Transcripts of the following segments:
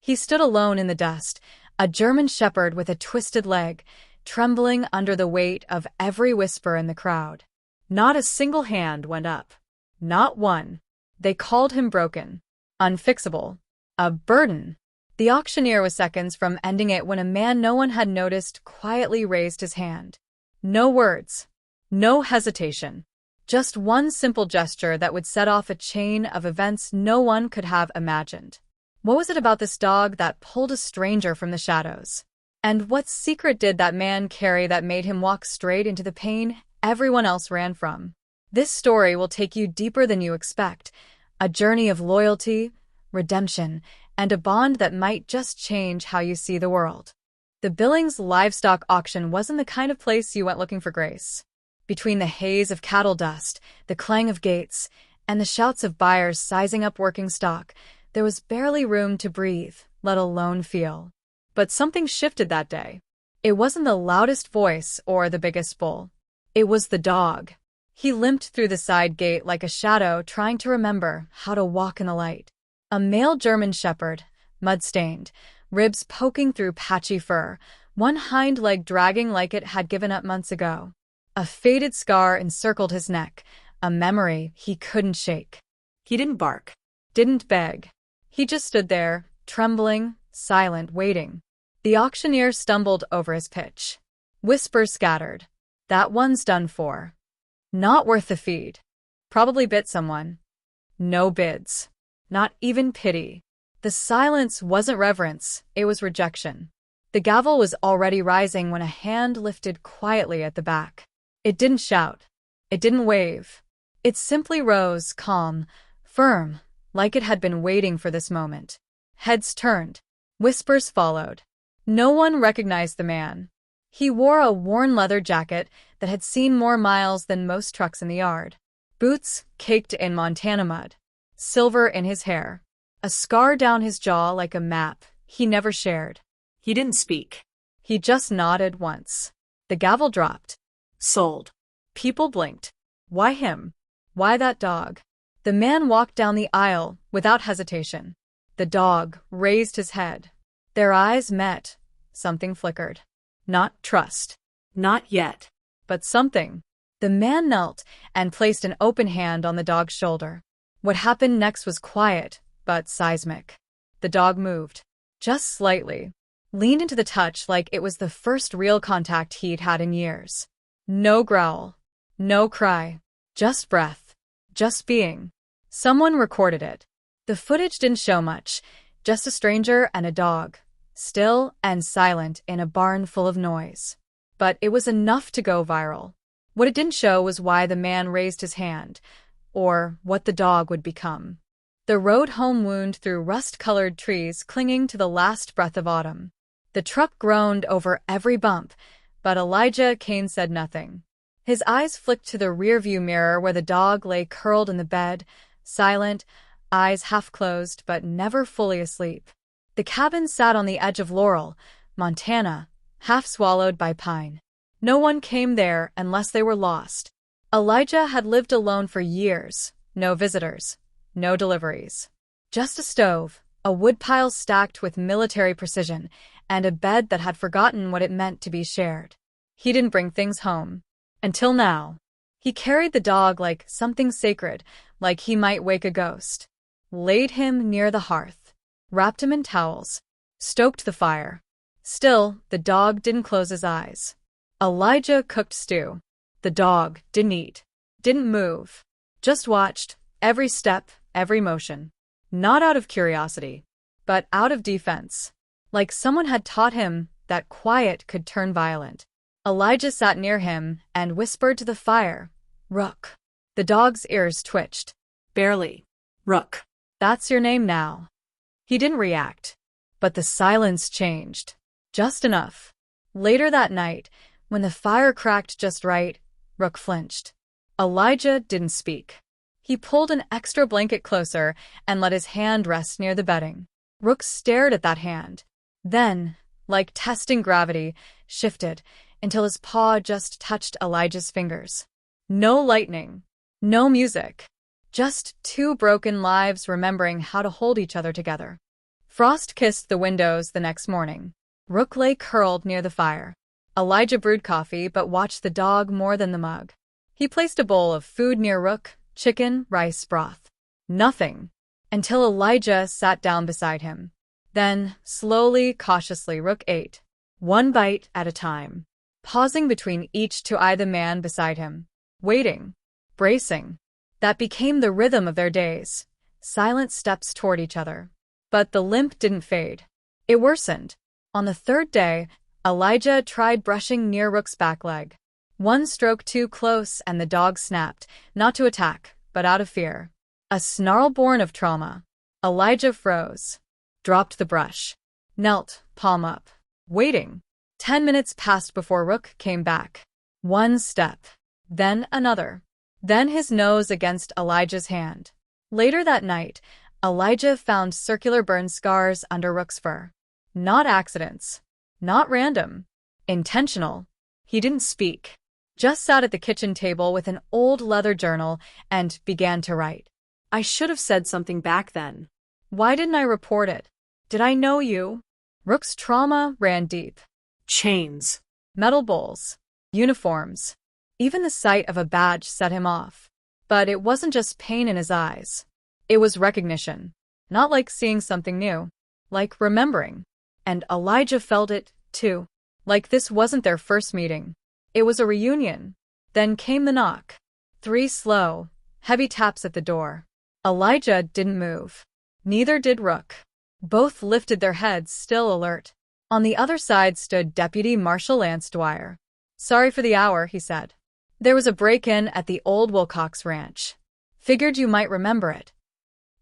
He stood alone in the dust, a German shepherd with a twisted leg, trembling under the weight of every whisper in the crowd. Not a single hand went up. Not one. They called him broken, unfixable, a burden. The auctioneer was seconds from ending it when a man no one had noticed quietly raised his hand. No words. No hesitation. Just one simple gesture that would set off a chain of events no one could have imagined. What was it about this dog that pulled a stranger from the shadows? And what secret did that man carry that made him walk straight into the pain everyone else ran from? This story will take you deeper than you expect, a journey of loyalty, redemption, and a bond that might just change how you see the world. The Billings livestock auction wasn't the kind of place you went looking for grace. Between the haze of cattle dust, the clang of gates, and the shouts of buyers sizing up working stock, there was barely room to breathe, let alone feel. But something shifted that day. It wasn't the loudest voice or the biggest bull. It was the dog. He limped through the side gate like a shadow, trying to remember how to walk in the light. A male German shepherd, mud-stained, ribs poking through patchy fur, one hind leg dragging like it had given up months ago. A faded scar encircled his neck, a memory he couldn't shake. He didn't bark, didn't beg. He just stood there, trembling, silent, waiting. The auctioneer stumbled over his pitch. Whispers scattered. That one's done for. Not worth the feed. Probably bit someone. No bids. Not even pity. The silence wasn't reverence, it was rejection. The gavel was already rising when a hand lifted quietly at the back. It didn't shout. It didn't wave. It simply rose, calm, firm, like it had been waiting for this moment. Heads turned. Whispers followed. No one recognized the man. He wore a worn leather jacket that had seen more miles than most trucks in the yard. Boots caked in Montana mud. Silver in his hair. A scar down his jaw like a map he never shared. He didn't speak. He just nodded once. The gavel dropped. Sold. People blinked. Why him? Why that dog? The man walked down the aisle without hesitation. The dog raised his head. Their eyes met. Something flickered. Not trust. Not yet. But something. The man knelt and placed an open hand on the dog's shoulder. What happened next was quiet, but seismic. The dog moved. Just slightly. Leaned into the touch like it was the first real contact he'd had in years. No growl. No cry. Just breath. Just being. Someone recorded it. The footage didn't show much. Just a stranger and a dog. Still and silent in a barn full of noise. But it was enough to go viral. What it didn't show was why the man raised his hand, or what the dog would become. The road home wound through rust-colored trees clinging to the last breath of autumn. The truck groaned over every bump, but Elijah Cain said nothing. His eyes flicked to the rearview mirror where the dog lay curled in the bed, silent, eyes half closed but never fully asleep. The cabin sat on the edge of Laurel, Montana, half swallowed by pine. No one came there unless they were lost. Elijah had lived alone for years. No visitors. No deliveries. Just a stove, a woodpile stacked with military precision, and a bed that had forgotten what it meant to be shared. He didn't bring things home. Until now. He carried the dog like something sacred, like he might wake a ghost. Laid him near the hearth. Wrapped him in towels. Stoked the fire. Still, the dog didn't close his eyes. Elijah cooked stew. The dog didn't eat. Didn't move. Just watched. Every step, every motion. Not out of curiosity, but out of defense. Like someone had taught him that quiet could turn violent. Elijah sat near him and whispered to the fire, "Rook." The dog's ears twitched. Barely. Rook. "That's your name now." He didn't react, but the silence changed. Just enough. Later that night, when the fire cracked just right, Rook flinched. Elijah didn't speak. He pulled an extra blanket closer and let his hand rest near the bedding. Rook stared at that hand. Then, like testing gravity, shifted until his paw just touched Elijah's fingers. No lightning. No music. Just two broken lives remembering how to hold each other together. Frost kissed the windows the next morning. Rook lay curled near the fire. Elijah brewed coffee but watched the dog more than the mug. He placed a bowl of food near Rook, chicken, rice, broth. Nothing. Until Elijah sat down beside him. Then, slowly, cautiously, Rook ate. One bite at a time. Pausing between each to eye the man beside him. Waiting. Bracing. That became the rhythm of their days. Silent steps toward each other. But the limp didn't fade. It worsened. On the third day, Elijah tried brushing near Rook's back leg. One stroke too close and the dog snapped, not to attack, but out of fear. A snarl born of trauma. Elijah froze. Dropped the brush. Knelt, palm up. Waiting. 10 minutes passed before Rook came back. One step. Then another. Then his nose against Elijah's hand. Later that night, Elijah found circular burn scars under Rook's fur. Not accidents. Not random. Intentional. He didn't speak. Just sat at the kitchen table with an old leather journal and began to write. I should have said something back then. Why didn't I report it? Did I know you? Rook's trauma ran deep. Chains. Metal bowls. Uniforms. Even the sight of a badge set him off. But it wasn't just pain in his eyes. It was recognition. Not like seeing something new. Like remembering. And Elijah felt it, too. Like this wasn't their first meeting. It was a reunion. Then came the knock. 3 slow, heavy taps at the door. Elijah didn't move. Neither did Rook. Both lifted their heads, still alert. On the other side stood Deputy Marshal Lance Dwyer. Sorry for the hour, he said. There was a break-in at the old Wilcox Ranch. Figured you might remember it.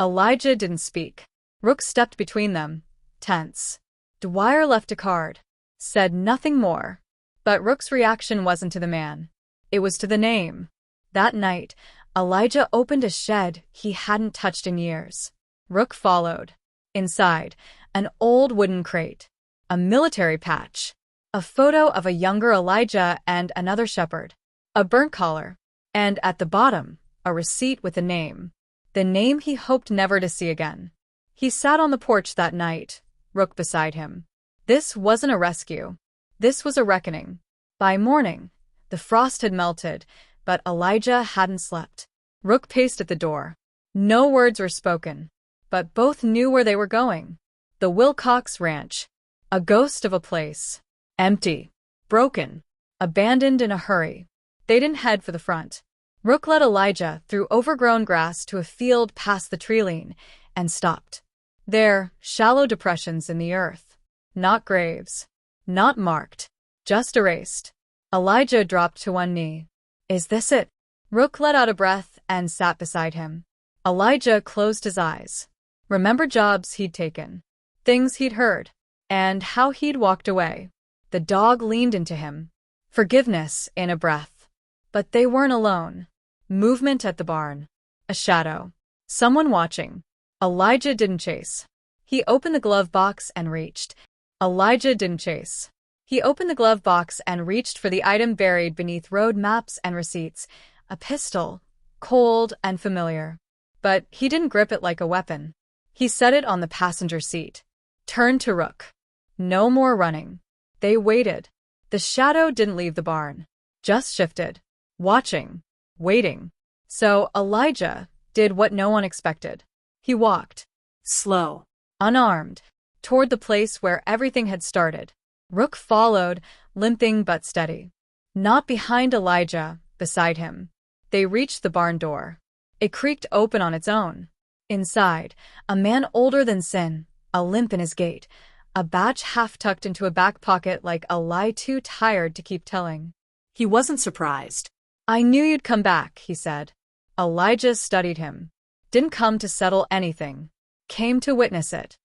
Elijah didn't speak. Rook stepped between them, tense. Dwyer left a card. Said nothing more. But Rook's reaction wasn't to the man. It was to the name. That night, Elijah opened a shed he hadn't touched in years. Rook followed. Inside, an old wooden crate. A military patch. A photo of a younger Elijah and another shepherd. A burnt collar. And at the bottom, a receipt with a name. The name he hoped never to see again. He sat on the porch that night, Rook beside him. This wasn't a rescue. This was a reckoning. By morning, the frost had melted, but Elijah hadn't slept. Rook paced at the door. No words were spoken, but both knew where they were going. The Wilcox Ranch. A ghost of a place. Empty. Broken. Abandoned in a hurry. They didn't head for the front. Rook led Elijah through overgrown grass to a field past the tree line and stopped. There, shallow depressions in the earth. Not graves. Not marked. Just erased. Elijah dropped to one knee. Is this it? Rook let out a breath and sat beside him. Elijah closed his eyes. Remembered jobs he'd taken. Things he'd heard. And how he'd walked away. The dog leaned into him. Forgiveness in a breath. But they weren't alone. Movement at the barn. A shadow. Someone watching. Elijah didn't chase. He opened the glove box and reached. Elijah didn't chase. He opened the glove box and reached for the item buried beneath road maps and receipts. A pistol. Cold and familiar. But he didn't grip it like a weapon. He set it on the passenger seat. Turned to Rook. No more running. They waited. The shadow didn't leave the barn. Just shifted. Watching. Waiting. So Elijah did what no one expected. He walked. Slow. Unarmed. Toward the place where everything had started. Rook followed, limping but steady. Not behind Elijah, beside him. They reached the barn door. It creaked open on its own. Inside, a man older than sin, a limp in his gait, a badge half tucked into a back pocket like a lie too tired to keep telling. He wasn't surprised. I knew you'd come back, he said. Elijah studied him. Didn't come to settle anything. Came to witness it.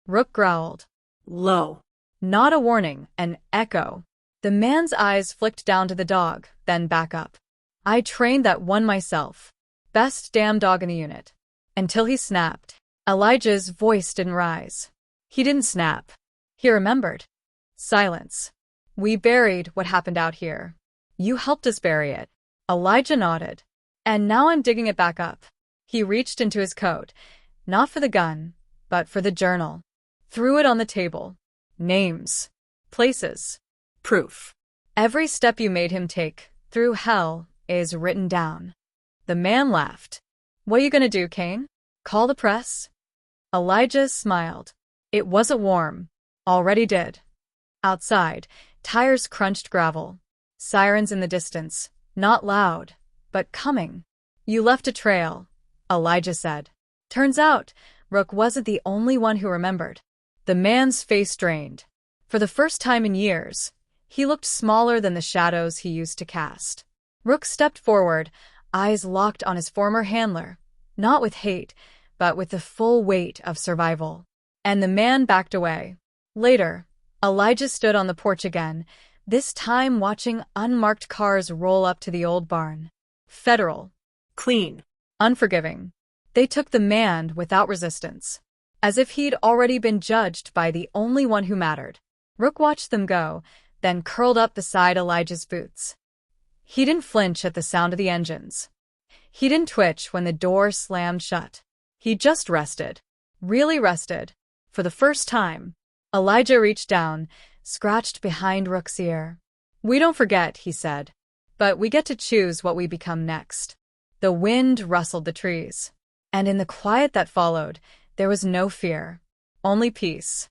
Rook growled. Low. Not a warning, an echo. The man's eyes flicked down to the dog, then back up. I trained that one myself. Best damn dog in the unit. Until he snapped. Elijah's voice didn't rise. He didn't snap. He remembered. Silence. We buried what happened out here. You helped us bury it. Elijah nodded. And now I'm digging it back up. He reached into his coat. Not for the gun, but for the journal. threw it on the table. Names. Places. Proof. Every step you made him take through hell is written down. The man laughed. What are you gonna do, Cain? Call the press? Elijah smiled. It wasn't warm. Already did. Outside, tires crunched gravel. Sirens in the distance. Not loud, but coming. You left a trail, Elijah said. Turns out, Rook wasn't the only one who remembered. The man's face drained. For the first time in years, he looked smaller than the shadows he used to cast. Rook stepped forward, eyes locked on his former handler, not with hate, but with the full weight of survival. And the man backed away. Later, Elijah stood on the porch again, this time watching unmarked cars roll up to the old barn. Federal. Clean. Unforgiving. They took the man without resistance, as if he'd already been judged by the only one who mattered. Rook watched them go, then curled up beside Elijah's boots. He didn't flinch at the sound of the engines. He didn't twitch when the door slammed shut. He just rested. Really rested. For the first time. Elijah reached down, scratched behind Rook's ear. We don't forget, he said, but we get to choose what we become next. The wind rustled the trees, and in the quiet that followed, there was no fear, only peace.